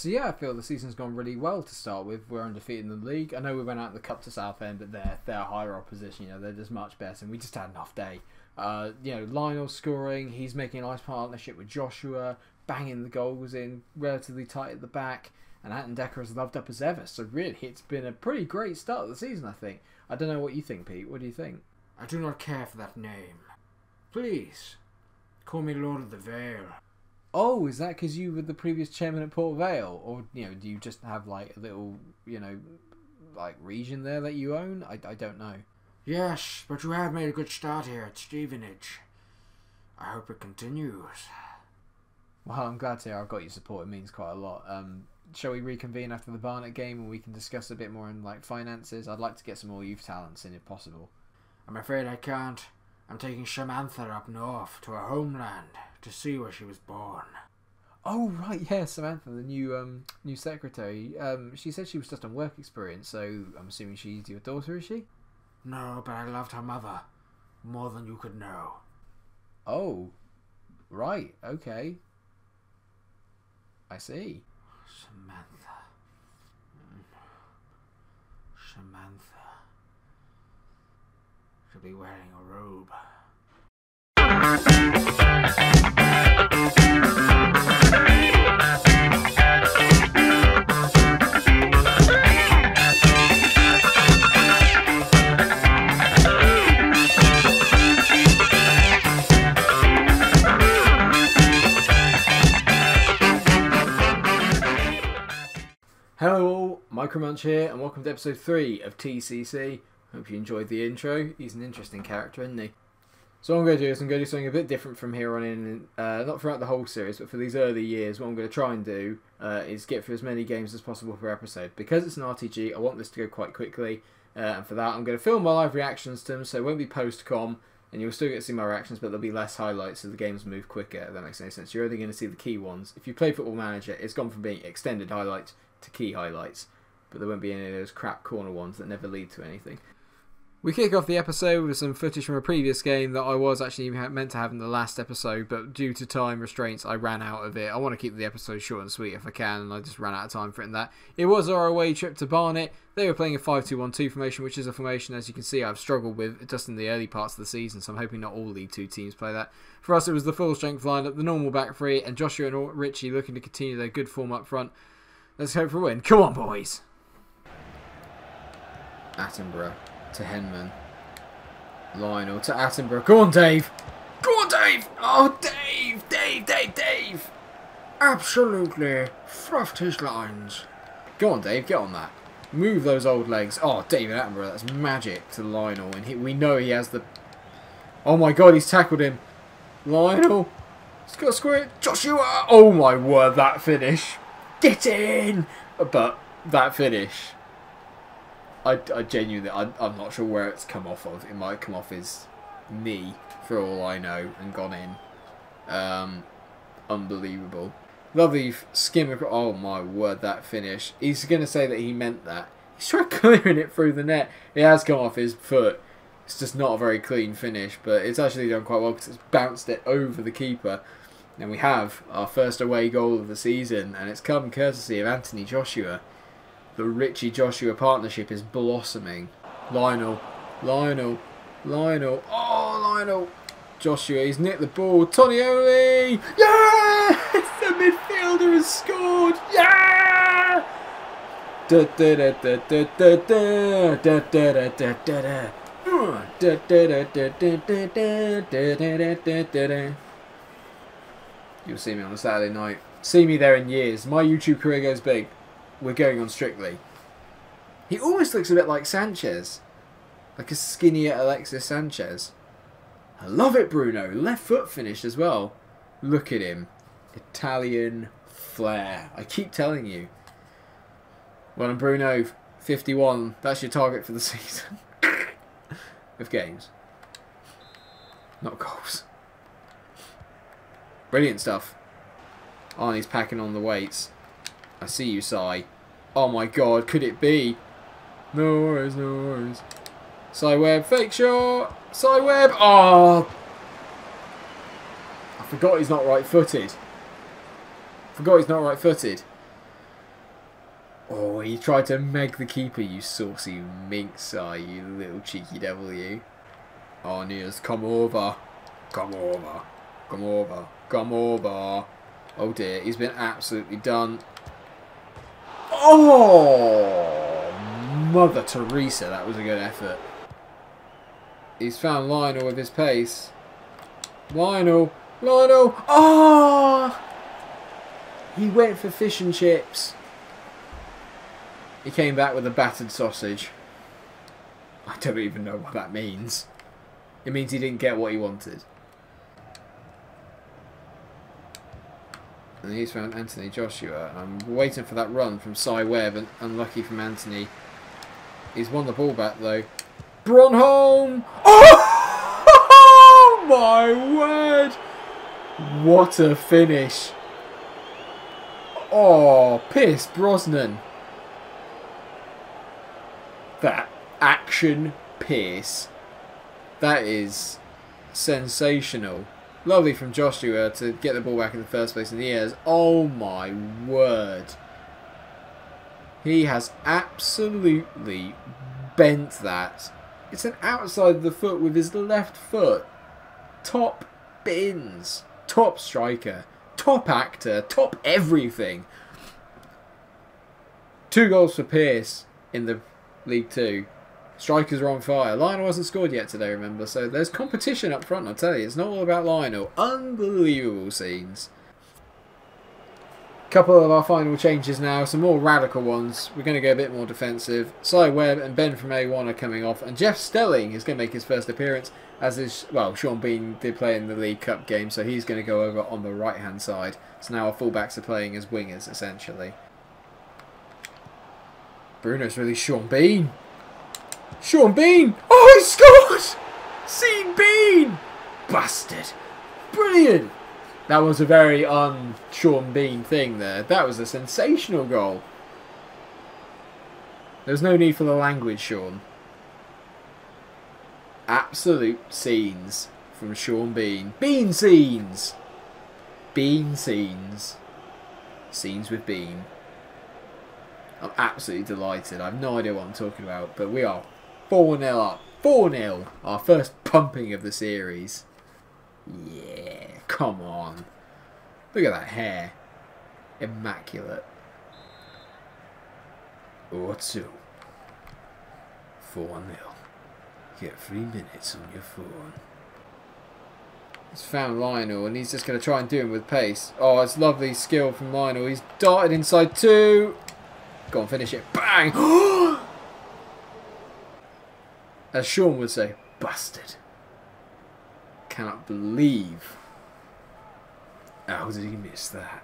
So yeah, I feel the season's gone really well to start with. We're undefeated in the league. I know we went out in the cup to Southend, but they're higher opposition. You know, they're just much better, and we just had an off day. You know, Lionel scoring. He's making a nice partnership with Joshua, banging the goals in, relatively tight at the back, and Anton Decker is loved up as ever. So really, it's been a pretty great start of the season, I think. I don't know what you think, Pete. What do you think? I do not care for that name. Please, call me Lord of the Vale. Oh, is that because you were the previous chairman at Port Vale? Or, you know, do you just have, like, a little, you know, like, region there that you own? I don't know. Yes, but you have made a good start here at Stevenage. I hope it continues. Well, I'm glad to hear I've got your support. It means quite a lot. Shall we reconvene after the Barnet game and we can discuss a bit more in, like, finances? I'd like to get some more youth talents in if possible. I'm afraid I can't. I'm taking Samantha up north to her homeland to see where she was born. Oh, right, yeah, Samantha, the new secretary. She said she was just on work experience, so I'm assuming she's your daughter, is she? No, but I loved her mother more than you could know. Oh, right, okay. I see. Samantha. She'll be wearing a robe. Hello all, MikeRo Munch here, and welcome to episode 3 of TCC. Hope you enjoyed the intro. He's an interesting character, isn't he? So what I'm going to do is I'm going to do something a bit different from here on in, not throughout the whole series, but for these early years, what I'm going to try and do is get through as many games as possible per episode. Because it's an RTG, I want this to go quite quickly, and for that I'm going to film my live reactions to them, so it won't be post-com, and you'll still get to see my reactions, but there'll be less highlights, so the games move quicker, if that makes any sense. You're only going to see the key ones. If you play Football Manager, it's gone from being extended highlights to key highlights, but there won't be any of those crap corner ones that never lead to anything. We kick off the episode with some footage from a previous game that I was actually meant to have in the last episode, but due to time restraints I ran out of it. I want to keep the episode short and sweet if I can, and I just ran out of time for it in that. It was our away trip to Barnet. They were playing a 5-2-1-2 formation, which is a formation, as you can see, I've struggled with just in the early parts of the season, so I'm hoping not all League 2 teams play that. For us, it was the full strength lineup, the normal back three, and Joshua and Richie looking to continue their good form up front. Let's hope for a win. Come on, boys! Attenborough to Henman. Lionel to Attenborough. Go on, Dave! Go on, Dave! Oh, Dave! Dave! Absolutely fluffed his lines. Go on, Dave. Get on that. Move those old legs. Oh, David Attenborough. That's magic to Lionel. And we know he has the... Oh, my God. He's tackled him. Lionel. He's got to square it. Joshua. Oh, my word. That finish. Get in! But that finish... I genuinely, I'm not sure where it's come off of. It might come off his knee, for all I know, and gone in. Unbelievable. Lovely skim across. Oh my word, that finish. He's going to say that he meant that. He's tried clearing it through the net. It has come off his foot. It's just not a very clean finish, but it's actually done quite well because it's bounced it over the keeper. And we have our first away goal of the season, and it's come courtesy of Anthony Joshua. The Richie-Joshua partnership is blossoming. Lionel. Oh, Lionel. Joshua, he's nicked the ball. Tonioli! Yes! The midfielder has scored! Yeah! You'll see me on a Saturday night. See me there in years. My YouTube career goes big. We're going on Strictly. He almost looks a bit like Sanchez. Like a skinnier Alexis Sanchez. I love it, Bruno. Left foot finish as well. Look at him. Italian flair. I keep telling you. Well done, Bruno. 51. That's your target for the season. Of games. Not goals. Brilliant stuff. Arnie's packing on the weights. I see you, Si. Oh my God, could it be? No worries. Si Webb, fake shot. Si Webb. Oh! I forgot he's not right-footed. Oh, he tried to meg the keeper, you saucy minx, you little cheeky devil, you. Oh, Nias, come over. Come over. Come over. Come over. Oh dear, he's been absolutely done. Oh, Mother Teresa, that was a good effort. He's found Lionel with his pace. Lionel. Lionel. Oh! He went for fish and chips. He came back with a battered sausage. I don't even know what that means. It means he didn't get what he wanted. And he's found Anthony Joshua. I'm waiting for that run from Cy Webb, and unlucky from Anthony. He's won the ball back though. Bronholm! Oh my word! What a finish! Oh, Pierce Brosnan. That action Pierce. That is sensational. Lovely from Joshua to get the ball back in the first place in the ears. Oh my word. He has absolutely bent that. It's an outside of the foot with his left foot. Top bins. Top striker. Top actor. Top everything. 2 goals for Pierce in the League 2. Strikers are on fire. Lionel hasn't scored yet today, remember, so there's competition up front, I'll tell you. It's not all about Lionel. Unbelievable scenes. Couple of our final changes now, some more radical ones. We're going to go a bit more defensive. Cy Webb and Ben from A1 are coming off, and Jeff Stelling is going to make his first appearance, as is, well, Sean Bean did play in the League Cup game, so he's going to go over on the right-hand side. So now our fullbacks are playing as wingers, essentially. Bruno's really Sean Bean. Sean Bean! Oh, he scored! Sean Bean! Bastard. Brilliant. That was a very Sean Bean thing there. That was a sensational goal. There's no need for the language, Sean. Absolute scenes from Sean Bean. Bean scenes! Bean scenes. Scenes with Bean. I'm absolutely delighted. I have no idea what I'm talking about, but we are 4-0 up. 4-0. Our first pumping of the series. Yeah, come on. Look at that hair. Immaculate. Or 2. 4-0. Get 3 minutes on your phone. He's found Lionel, and he's just going to try and do him with pace. Oh, it's lovely skill from Lionel. He's darted inside 2. Go on, finish it. Bang! As Sean would say, busted. Cannot believe. How did he miss that?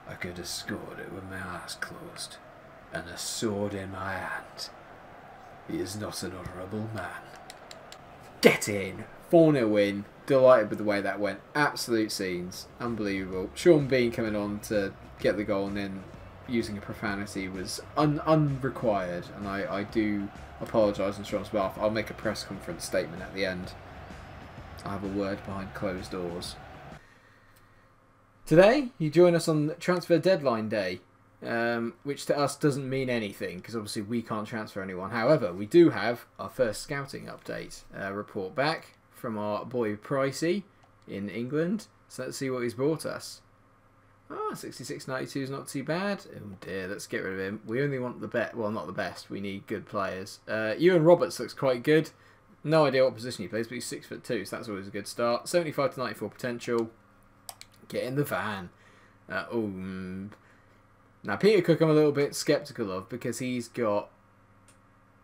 I could have scored it with my eyes closed and a sword in my hand. He is not an honourable man. Get in! 4-0 win. Delighted with the way that went. Absolute scenes. Unbelievable. Sean Bean coming on to get the goal and then using a profanity was unrequired, and I do apologise on Sean's behalf. I'll make a press conference statement at the end. I have a word behind closed doors. Today, you join us on transfer deadline day, which to us doesn't mean anything because obviously we can't transfer anyone. However, we do have our first scouting update report back from our boy Pricey in England. So let's see what he's brought us. 66.92 is not too bad. Oh dear, let's get rid of him. We only want the best. Well, not the best. We need good players. Ewan Roberts looks quite good. No idea what position he plays, but he's 6'2", so that's always a good start. 75 to 94 potential. Get in the van. Now Peter Cook I'm a little bit sceptical of because he's got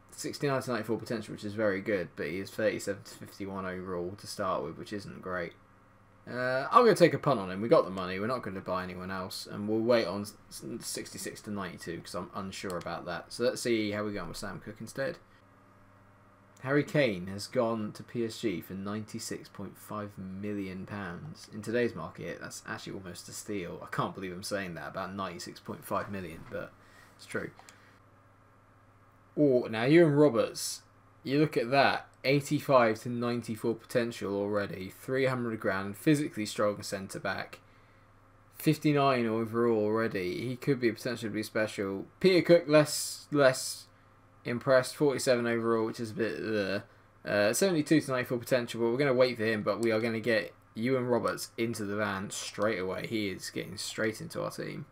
69 to 94 potential, which is very good, but he is 37 to 51 overall to start with, which isn't great. I'm going to take a punt on him. We got the money. We're not going to buy anyone else. And we'll wait on 66 to 92 because I'm unsure about that. So let's see how we go on with Sam Cook instead. Harry Kane has gone to PSG for £96.5 million. In today's market, that's actually almost a steal. I can't believe I'm saying that about £96.5 million, but it's true. Oh, now Ewan Roberts, you look at that. 85 to 94 potential already. 300 grand, physically strong centre back. 59 overall already. He could be potentially be special. Peter Cook less impressed. 47 overall, which is a bit 72 to 94 potential, but we're going to wait for him. But we are going to get Ewan Roberts into the van straight away. He is getting straight into our team.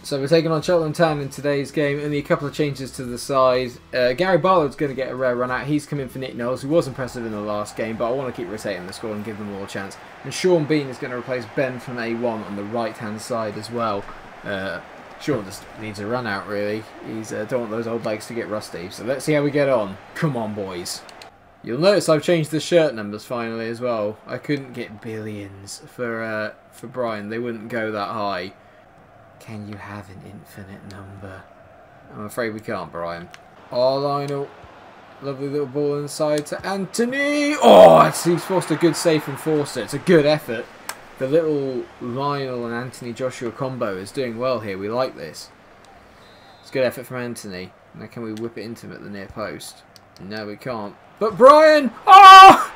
So we're taking on Cheltenham Town in today's game. Only a couple of changes to the side. Gary Barlold's going to get a rare run out. He's come in for Nick Knowles, who was impressive in the last game, but I want to keep rotating the squad and give them all a chance. And Sean Bean is going to replace Ben from A1 on the right-hand side as well. Sean just needs a run out, really. He's don't want those old legs to get rusty. So let's see how we get on. Come on, boys. You'll notice I've changed the shirt numbers finally as well. I couldn't get billions for Brian. They wouldn't go that high. Can you have an infinite number? I'm afraid we can't, Brian. Oh, Lionel. Lovely little ball inside to Anthony. Oh, he's forced a good save from Forster. It's a good effort. The little Lionel and Anthony Joshua combo is doing well here. We like this. It's a good effort from Anthony. Now can we whip it into him at the near post? No, we can't. But Brian! Oh!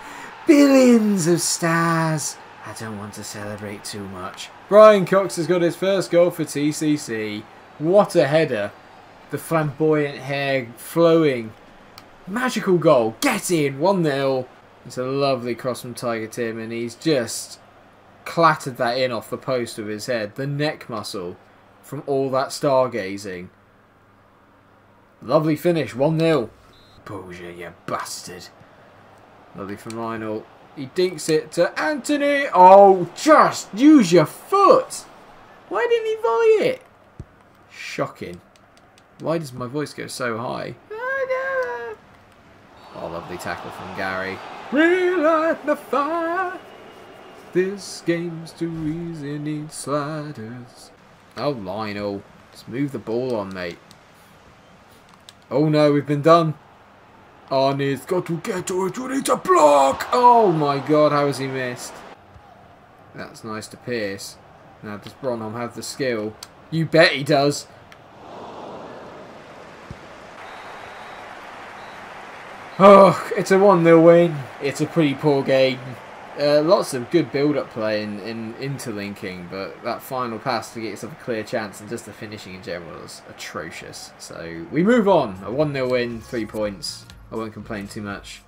Billions of stars. I don't want to celebrate too much. Brian Cox has got his first goal for TCC. What a header. The flamboyant hair flowing. Magical goal. Get in. 1-0. It's a lovely cross from Tiger Tim, and he's just clattered that in off the post with his head. The neck muscle from all that stargazing. Lovely finish. 1-0. Bullshit, you bastard. Lovely from Lionel. He dinks it to Anthony. Oh, just use your foot. Why didn't he volley it? Shocking. Why does my voice go so high? Oh, lovely tackle from Gary. Relight the fire. This game's too easy, needs sliders. Oh, Lionel. Just move the ball on, mate. Oh, no, we've been done. Arnie's got to get to it. You need to block. Oh my god, how has he missed? That's nice to Pierce. Now, does Bronholm have the skill? You bet he does. Oh, it's a 1-0 win. It's a pretty poor game. Lots of good build-up play in interlinking, but that final pass to get yourself a clear chance and just the finishing in general was atrocious. So we move on. A 1-0 win, 3 points. I won't complain too much.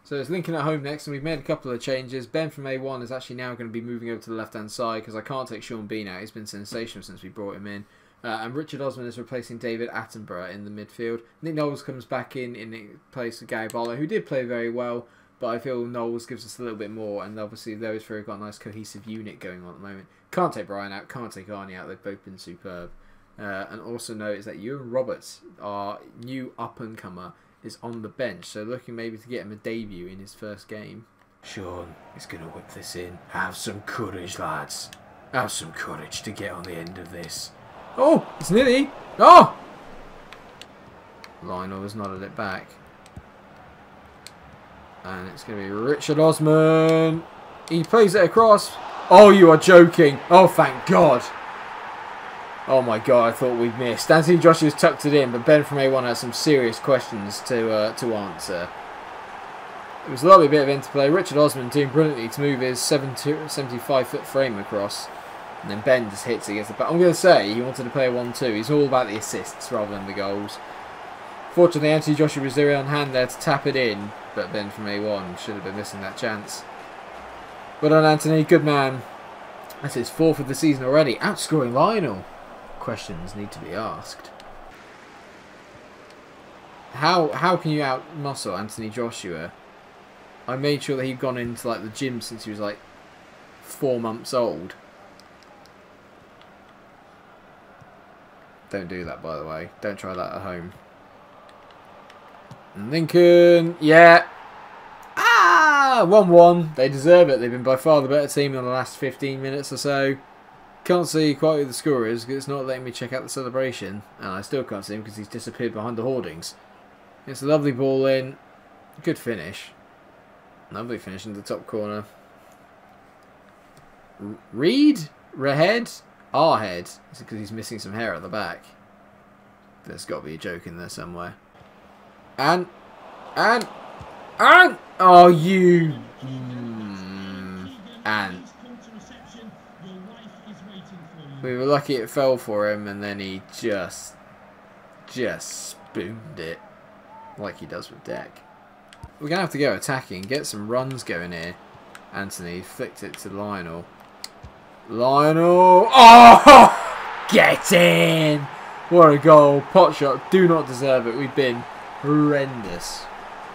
So it's Lincoln at home next, and we've made a couple of changes. Ben from A1 is actually now going to be moving over to the left-hand side because I can't take Sean Bean out. He's been sensational since we brought him in. And Richard Osman is replacing David Attenborough in the midfield. Nick Knowles comes back in place of Gary Barlow, who did play very well, but I feel Knowles gives us a little bit more, and obviously those three have got a nice cohesive unit going on at the moment. Can't take Brian out, can't take Arnie out. They've both been superb. And also notice that Ewan Roberts, our new up-and-comer, is on the bench, so looking maybe to get him a debut in his first game. Sean is going to whip this in. Have some courage, lads. Have some courage to get on the end of this. Oh, it's nearly. Oh! Lionel has nodded it back. And it's going to be Richard Osman. He plays it across. Oh, you are joking. Oh, thank God. Oh my god, I thought we'd missed. Anthony Joshua's tucked it in, but Ben from A1 has some serious questions to answer. It was a lovely bit of interplay. Richard Osman doing brilliantly to move his 75-foot frame across. And then Ben just hits it against the back. I'm going to say he wanted to play a 1-2. He's all about the assists rather than the goals. Fortunately, Anthony Joshua was there on hand there to tap it in, but Ben from A1 should have been missing that chance. Well done, Anthony. Good man. That's his 4th of the season already. Outscoring Lionel. Questions need to be asked. How can you out-muscle Anthony Joshua? I made sure that he'd gone into like the gym since he was like 4 months old. Don't do that, by the way. Don't try that at home. And Lincoln, yeah. 1-1. They deserve it. They've been by far the better team in the last 15 minutes or so. Can't see quite who the score is because it's not letting me check out the celebration. And I still can't see him because he's disappeared behind the hoardings. It's a lovely ball in. Good finish. Lovely finish in the top corner. Reed? Rehead? Our-head. Is it because he's missing some hair at the back? There's got to be a joke in there somewhere. And... Oh, you... And... We were lucky it fell for him, and then he just spooned it like he does with Deck. We're going to have to go attacking, get some runs going here. Anthony flicked it to Lionel. Lionel! Oh! Get in! What a goal. Pot shot. Do not deserve it. We've been horrendous.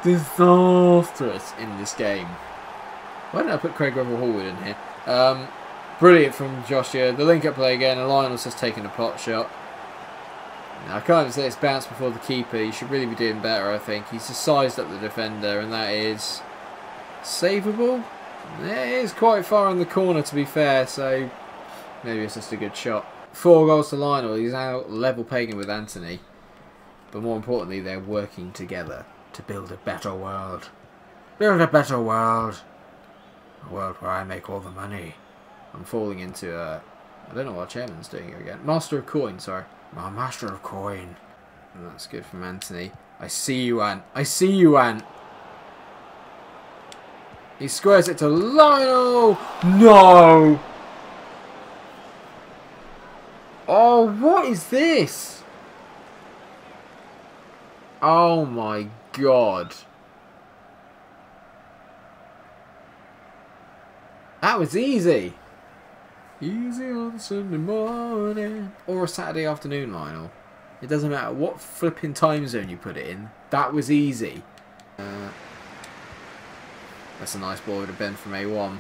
Disastrous in this game. Why didn't I put Craig Revel-Hallwood in here? Brilliant from Joshua. The link-up play again, and Lionel's just taken a pot shot. Now, I can't even say it's bounced before the keeper. He should really be doing better, I think. He's just sized up the defender, and that is savable. It is quite far in the corner, to be fair, so maybe it's just a good shot. 4 goals to Lionel. He's now level pegging with Anthony. But more importantly, they're working together to build a better world. Build a better world. A world where I make all the money. I'm falling into I don't know what chairman's doing here again. Master of Coin, sorry. My Master of Coin. And that's good from Anthony. I see you, Ant. I see you, Ant. He squares it to Lionel. No. Oh, what is this? Oh my God. That was easy. Easy on Sunday morning. Or a Saturday afternoon, Lionel. It doesn't matter what flipping time zone you put it in. That was easy. That's a nice ball with a bend from A1.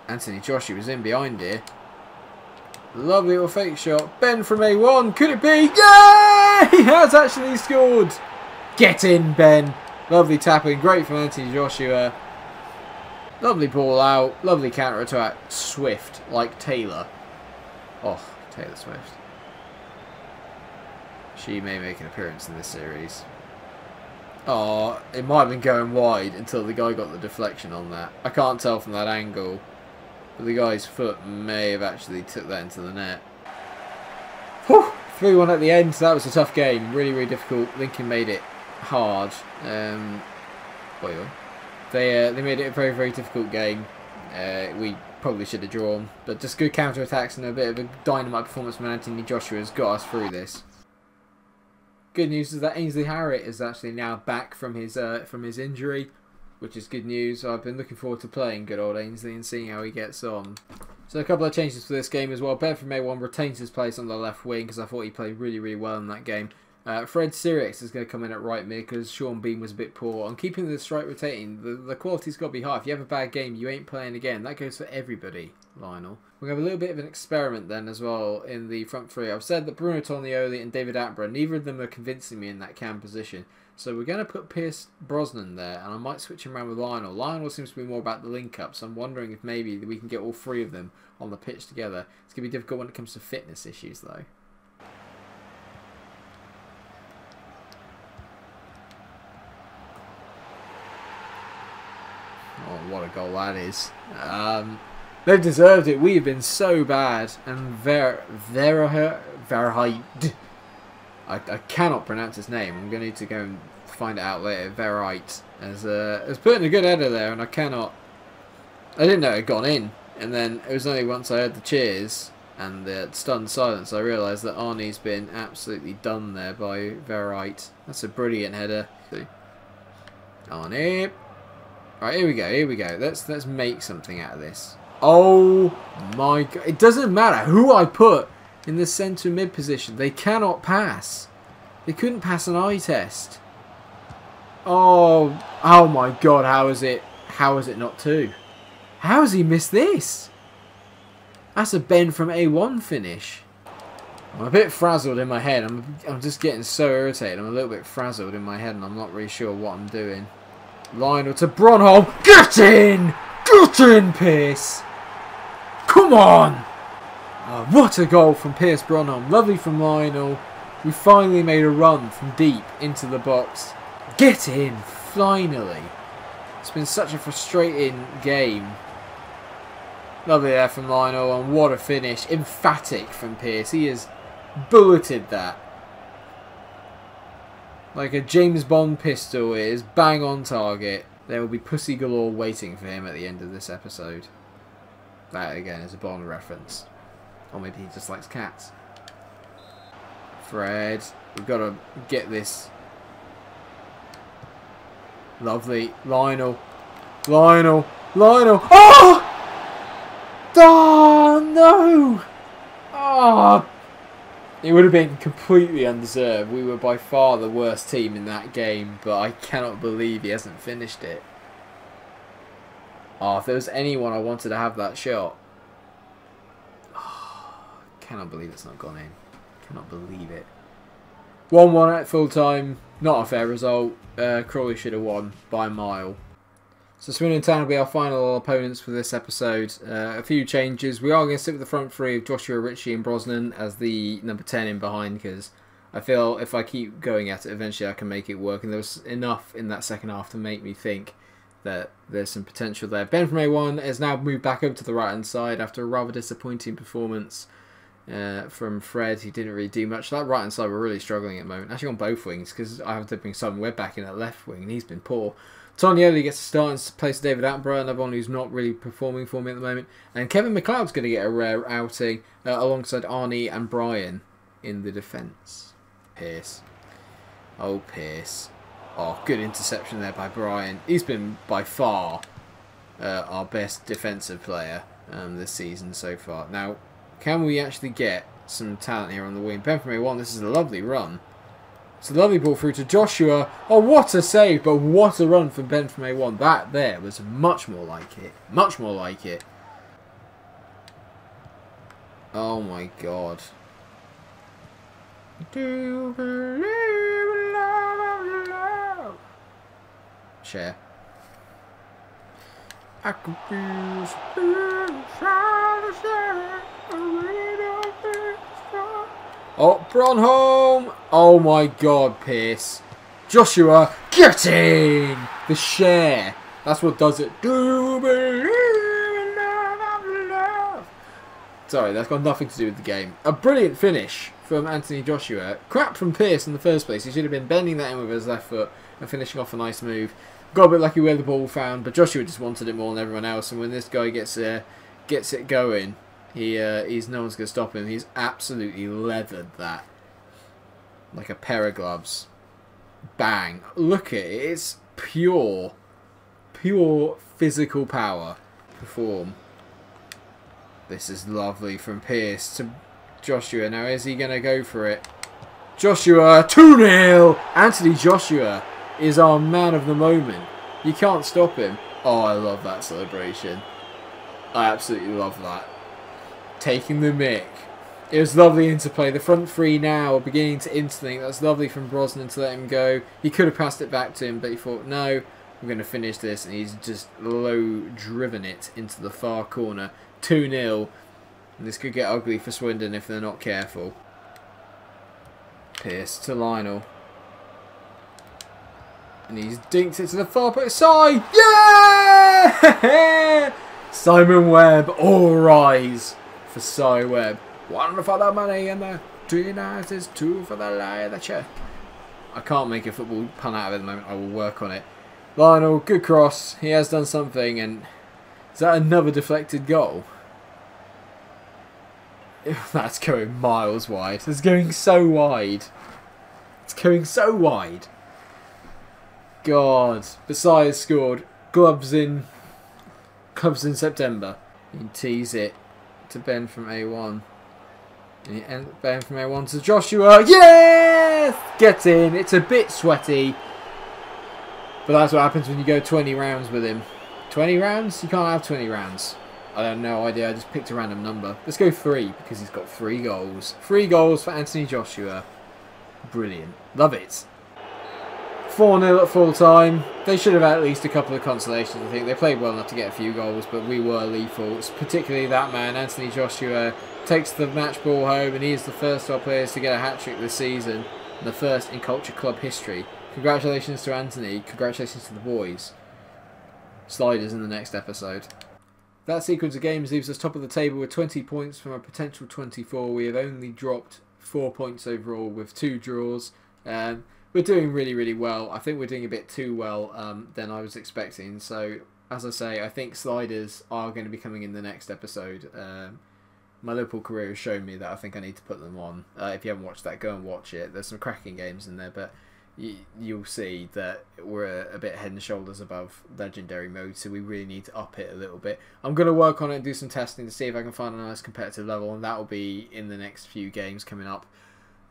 Anthony Joshua was in behind here. Lovely little fake shot. Ben from A1. Could it be? Yeah! He has actually scored. Get in, Ben. Lovely tapping. Great from Anthony Joshua. Lovely ball out. Lovely counter attack. Swift, like Taylor. Oh, Taylor Swift. She may make an appearance in this series. Oh, it might have been going wide until the guy got the deflection on that. I can't tell from that angle. But the guy's foot may have actually took that into the net. Whew! 3-1 at the end. So that was a tough game. Really, really difficult. Lincoln made it hard. They made it a very, very difficult game. We probably should have drawn. But just good counter-attacks and a bit of a dynamite performance from Anthony Joshua has got us through this. Good news is that Ainsley Harriott is actually now back from his injury, which is good news. I've been looking forward to playing good old Ainsley and seeing how he gets on. So a couple of changes for this game as well. Ben from A1 retains his place on the left wing because I thought he played really, really well in that game. Fred Sirix is going to come in at right mid because Sean Bean was a bit poor. On keeping the strike rotating, the quality's got to be high. If you have a bad game, you ain't playing again. That goes for everybody, Lionel. We're going to have a little bit of an experiment then as well in the front three. I've said that Bruno Tonioli and David Attenborough, neither of them are convincing me in that cam position. So we're going to put Pierce Brosnan there, and I might switch him around with Lionel. Lionel seems to be more about the link-up, so I'm wondering if maybe we can get all 3 of them on the pitch together. It's going to be difficult when it comes to fitness issues, though. Oh, what a goal that is. They've deserved it. We have been so bad. And Verheid. I cannot pronounce his name. I'm going to need to go and find it out later. Verheid has put in a good header there, and I didn't know it had gone in. And then it was only once I heard the cheers and the stunned silence I realised that Arnie's been absolutely done there by Verheid. That's a brilliant header. Arnie. Right, here we go. Here we go. Let's make something out of this. Oh my God! It doesn't matter who I put in the centre mid position. They cannot pass. They couldn't pass an eye test. Oh my God! How is it? How is it not 2? How has he missed this? That's a Ben from A1 finish. I'm a bit frazzled in my head. I'm just getting so irritated. I'm a little bit frazzled in my head, and I'm not really sure what I'm doing. Lionel to Bronholm. Get in! Get in, Pierce! Come on! Oh, what a goal from Pierce Bronholm. Lovely from Lionel. We finally made a run from deep into the box. Get in, finally. It's been such a frustrating game. Lovely there from Lionel, and what a finish. Emphatic from Pierce. He has bulleted that. Like a James Bond pistol is, bang on target. There will be pussy galore waiting for him at the end of this episode. That again is a Bond reference. Or maybe he just likes cats. Fred. We've got to get this. Lovely. Lionel. Lionel. Lionel. Oh! Oh no! Oh! It would have been completely undeserved. We were by far the worst team in that game, but I cannot believe he hasn't finished it. Oh, if there was anyone I wanted to have that shot. Oh, cannot believe it's not gone in. Cannot believe it. 1-1 at full time. Not a fair result. Crawley should have won by a mile. So Swindon Town will be our final opponents for this episode. A few changes. We are going to stick with the front three of Joshua, Ritchie and Brosnan as the number 10 in behind, because I feel if I keep going at it, eventually I can make it work. And there was enough in that second half to make me think that there's some potential there. Ben from A1 has now moved back up to the right-hand side after a rather disappointing performance from Fred. He didn't really do much. That right-hand side we're really struggling at the moment. Actually on both wings, because I have to bring Simon Webb back in at left wing, and he's been poor. Tonioli gets a start in place of David Attenborough, another one who's not really performing for me at the moment. And Kevin McLeod's going to get a rare outing alongside Arnie and Brian in the defence. Pearce. Oh, Pearce. Oh, good interception there by Brian. He's been by far our best defensive player this season so far. Now, can we actually get some talent here on the wing? Ben from A1, this is a lovely run. It's a lovely ball through to Joshua. Oh, what a save, but what a run from Ben from A1. That there was much more like it. Much more like it. Oh my God. Do you believe in love? Share. I could be oh, Bronholm! Oh my God, Pearce. Joshua getting the share. That's what does it. Do you believe in love? Sorry, that's got nothing to do with the game. A brilliant finish from Anthony Joshua. Crap from Pearce in the first place. He should have been bending that in with his left foot and finishing off a nice move. Got a bit lucky where the ball found, but Joshua just wanted it more than everyone else. And when this guy gets it going, he's no one's going to stop him. He's absolutely leathered that. Like a pair of gloves. Bang. Look at it. It's pure physical power. Perform. This is lovely from Pearce to Joshua. Now, is he going to go for it? Joshua, 2-0! Anthony Joshua is our man of the moment. You can't stop him. Oh, I love that celebration. I absolutely love that. Taking the mick. It was lovely interplay. The front three now are beginning to interlink. That's lovely from Brosnan to let him go. He could have passed it back to him, but he thought, no, I'm going to finish this. And he's just low driven it into the far corner. 2-0. And this could get ugly for Swindon if they're not careful. Pearce to Lionel. And he's dinked it to the far post. Si! Yeah! Simon Webb, all rise for Si Webb. 1 for the money and the 3 nights is 2 for the lie of the check. I can't make a football pun out of it at the moment. I will work on it. Lionel, good cross. He has done something. And is that another deflected goal? That's going miles wide. It's going so wide. It's going so wide. God. Basai has scored. Clubs in September. You can tease it to Ben from A1. And Ben from A1 to Joshua. Yes! Get in. It's a bit sweaty. But that's what happens when you go 20 rounds with him. 20 rounds? You can't have 20 rounds. I have no idea. I just picked a random number. Let's go 3 because he's got 3 goals. 3 goals for Anthony Joshua. Brilliant. Love it. 4-0 at full time. They should have had at least a couple of consolations, I think. They played well enough to get a few goals, but we were lethal. It's particularly that man, Anthony Joshua, takes the match ball home, and he is the first of our players to get a hat-trick this season, and the first in Culture Club history. Congratulations to Anthony. Congratulations to the boys. Sliders in the next episode. That sequence of games leaves us top of the table with 20 points from a potential 24. We have only dropped 4 points overall with 2 draws. We're doing really, really well. I think we're doing a bit too well than I was expecting. So as I say, I think sliders are going to be coming in the next episode. My Liverpool career has shown me that I think I need to put them on. If you haven't watched that, go and watch it. There's some cracking games in there, but you'll see that we're a bit head and shoulders above legendary mode, so we really need to up it a little bit. I'm going to work on it and do some testing to see if I can find a nice competitive level, and that will be in the next few games coming up.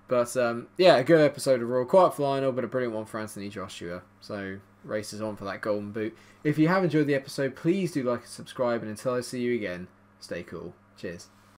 But yeah, a good episode of Raw. Quiet for Lionel, but a brilliant one for Anthony Joshua. So races on for that golden boot. If you have enjoyed the episode, please do like and subscribe, and until I see you again, stay cool. Cheers.